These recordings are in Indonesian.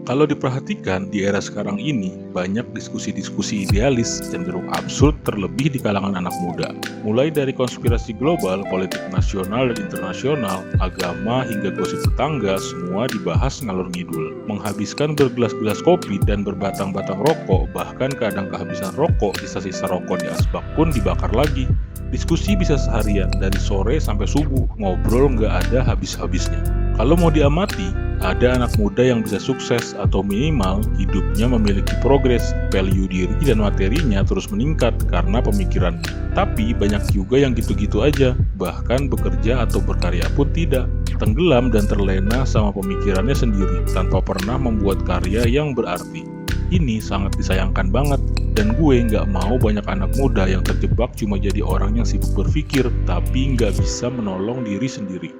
Kalau diperhatikan, di era sekarang ini, banyak diskusi-diskusi idealis cenderung absurd terlebih di kalangan anak muda. Mulai dari konspirasi global, politik nasional dan internasional, agama hingga gosip tetangga, semua dibahas ngalor ngidul. Menghabiskan bergelas-gelas kopi dan berbatang-batang rokok, bahkan kadang kehabisan rokok, sisa-sisa rokok di asbak pun dibakar lagi. Diskusi bisa seharian, dari sore sampai subuh, ngobrol nggak ada habis-habisnya. Kalau mau diamati, ada anak muda yang bisa sukses atau minimal hidupnya memiliki progres, value diri dan materinya terus meningkat karena pemikirannya. Tapi banyak juga yang gitu-gitu aja, bahkan bekerja atau berkarya pun tidak. Tenggelam dan terlena sama pemikirannya sendiri tanpa pernah membuat karya yang berarti. Ini sangat disayangkan banget, dan gue nggak mau banyak anak muda yang terjebak cuma jadi orang yang sibuk berpikir tapi nggak bisa menolong diri sendiri.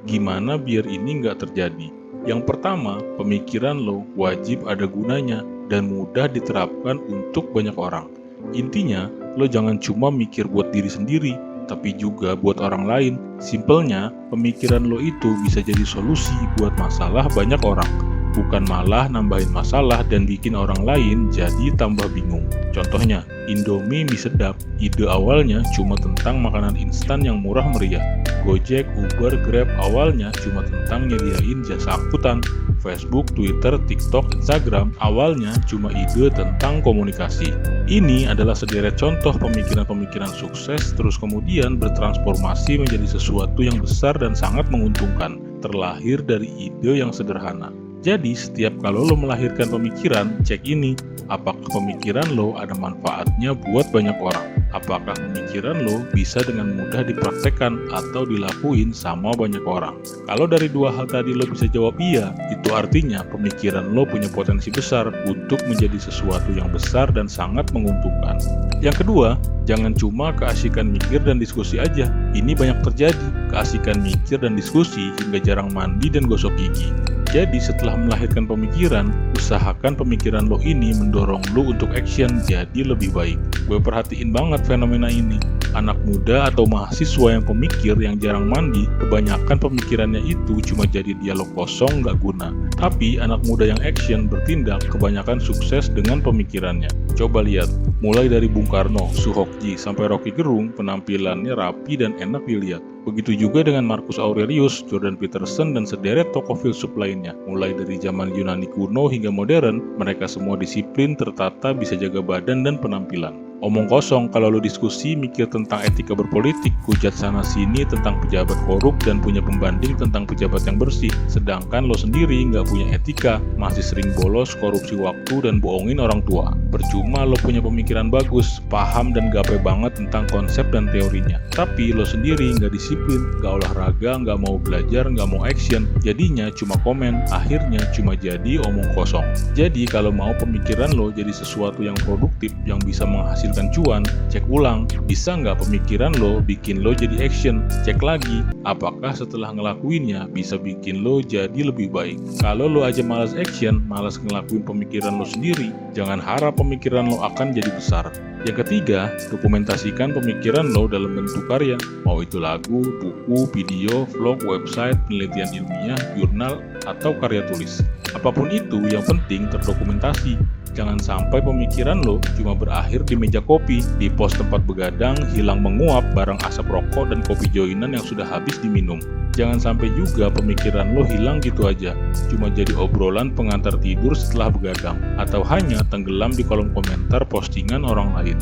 Gimana biar ini nggak terjadi? Yang pertama, pemikiran lo wajib ada gunanya dan mudah diterapkan untuk banyak orang. Intinya, lo jangan cuma mikir buat diri sendiri, tapi juga buat orang lain. Simpelnya, pemikiran lo itu bisa jadi solusi buat masalah banyak orang, bukan malah nambahin masalah dan bikin orang lain jadi tambah bingung. Contohnya, Indomie mie sedap, ide awalnya cuma tentang makanan instan yang murah meriah. Gojek, Uber, Grab awalnya cuma tentang nyediain jasa angkutan. Facebook, Twitter, TikTok, Instagram awalnya cuma ide tentang komunikasi. Ini adalah sederet contoh pemikiran-pemikiran sukses terus kemudian bertransformasi menjadi sesuatu yang besar dan sangat menguntungkan, terlahir dari ide yang sederhana. Jadi, setiap kalau lo melahirkan pemikiran, cek ini. Apakah pemikiran lo ada manfaatnya buat banyak orang? Apakah pemikiran lo bisa dengan mudah dipraktekkan atau dilakuin sama banyak orang? Kalau dari dua hal tadi lo bisa jawab iya, itu artinya pemikiran lo punya potensi besar untuk menjadi sesuatu yang besar dan sangat menguntungkan. Yang kedua, jangan cuma keasikan mikir dan diskusi aja. Ini banyak terjadi, keasikan mikir dan diskusi hingga jarang mandi dan gosok gigi. Jadi setelah melahirkan pemikiran, usahakan pemikiran lo ini mendorong lo untuk action jadi lebih baik. Gue perhatiin banget fenomena ini. Anak muda atau mahasiswa yang pemikir yang jarang mandi, kebanyakan pemikirannya itu cuma jadi dialog kosong gak guna. Tapi anak muda yang action bertindak kebanyakan sukses dengan pemikirannya. Coba lihat, mulai dari Bung Karno, Suhokji, sampai Rocky Gerung, penampilannya rapi dan enak dilihat. Begitu juga dengan Marcus Aurelius, Jordan Peterson, dan sederet tokoh filsuf lainnya. Mulai dari zaman Yunani kuno hingga modern, mereka semua disiplin, tertata, bisa jaga badan dan penampilan. Omong kosong kalau lo diskusi mikir tentang etika berpolitik, hujat sana-sini tentang pejabat korup dan punya pembanding tentang pejabat yang bersih. Sedangkan lo sendiri nggak punya etika, masih sering bolos, korupsi waktu, dan bohongin orang tua. Percuma lo punya pemikiran bagus, paham dan gape banget tentang konsep dan teorinya. Tapi lo sendiri nggak disiplin, nggak olahraga, nggak mau belajar, nggak mau action. Jadinya cuma komen, akhirnya cuma jadi omong kosong. Jadi kalau mau pemikiran lo jadi sesuatu yang produktif, yang bisa menghasilkan cuan, cek ulang, bisa nggak pemikiran lo bikin lo jadi action? Cek lagi, apakah setelah ngelakuinnya bisa bikin lo jadi lebih baik? Kalau lo aja malas action, malas ngelakuin pemikiran lo sendiri, jangan harap pemikiran lo akan jadi besar. Yang ketiga, dokumentasikan pemikiran lo dalam bentuk karya, mau itu lagu, buku, video, vlog, website, penelitian ilmiah, jurnal, atau karya tulis. Apapun itu, yang penting terdokumentasi. Jangan sampai pemikiran lo cuma berakhir di meja kopi, di pos tempat begadang, hilang menguap bareng asap rokok dan kopi joinan yang sudah habis diminum. Jangan sampai juga pemikiran lo hilang gitu aja, cuma jadi obrolan pengantar tidur setelah begadang, atau hanya tenggelam di kolom komentar postingan orang lain.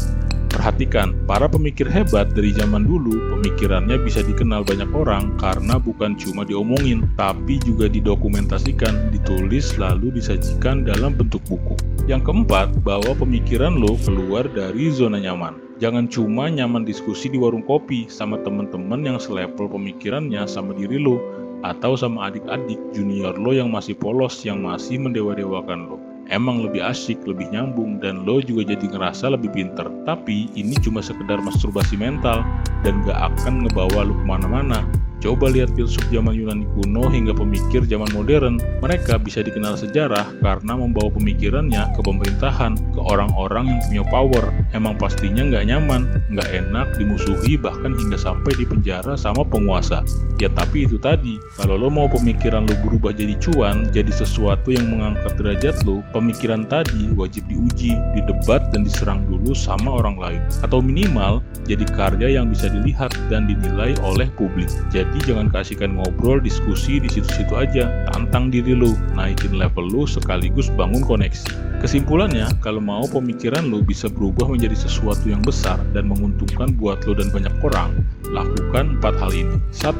Perhatikan, para pemikir hebat dari zaman dulu, pemikirannya bisa dikenal banyak orang karena bukan cuma diomongin, tapi juga didokumentasikan, ditulis lalu disajikan dalam bentuk buku. Yang keempat, bawa pemikiran lo keluar dari zona nyaman. Jangan cuma nyaman diskusi di warung kopi sama teman-teman yang selevel pemikirannya sama diri lo, atau sama adik-adik junior lo yang masih polos, yang masih mendewa-dewakan lo. Emang lebih asyik, lebih nyambung, dan lo juga jadi ngerasa lebih pinter. Tapi ini cuma sekedar masturbasi mental dan gak akan ngebawa lo kemana-mana. Coba lihat filsuf zaman Yunani kuno hingga pemikir zaman modern. Mereka bisa dikenal sejarah karena membawa pemikirannya ke pemerintahan, ke orang-orang yang punya power. Emang pastinya nggak nyaman, nggak enak, dimusuhi, bahkan hingga sampai dipenjara sama penguasa. Ya tapi itu tadi, kalau lo mau pemikiran lo berubah jadi cuan, jadi sesuatu yang mengangkat derajat lo, pemikiran tadi wajib diuji, didebat, dan diserang dulu sama orang lain. Atau minimal, jadi karya yang bisa dilihat dan dinilai oleh publik. Jadi jangan keasikan ngobrol, diskusi di situ-situ aja. Tantang diri lo, naikin level lo sekaligus bangun koneksi. Kesimpulannya, kalau mau pemikiran lo bisa berubah menjadi sesuatu yang besar dan menguntungkan buat lo dan banyak orang, lakukan 4 hal ini. 1.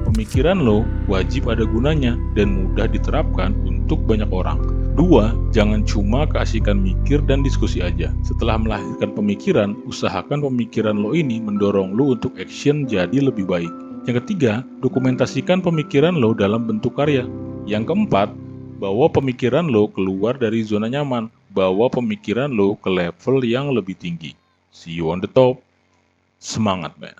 Pemikiran lo wajib ada gunanya dan mudah diterapkan untuk banyak orang. 2. Jangan cuma keasikan mikir dan diskusi aja. Setelah melahirkan pemikiran, usahakan pemikiran lo ini mendorong lo untuk action jadi lebih baik. Yang ketiga, dokumentasikan pemikiran lo dalam bentuk karya. Yang keempat, bawa pemikiran lo keluar dari zona nyaman. Bawa pemikiran lo ke level yang lebih tinggi. See you on the top. Semangat, man.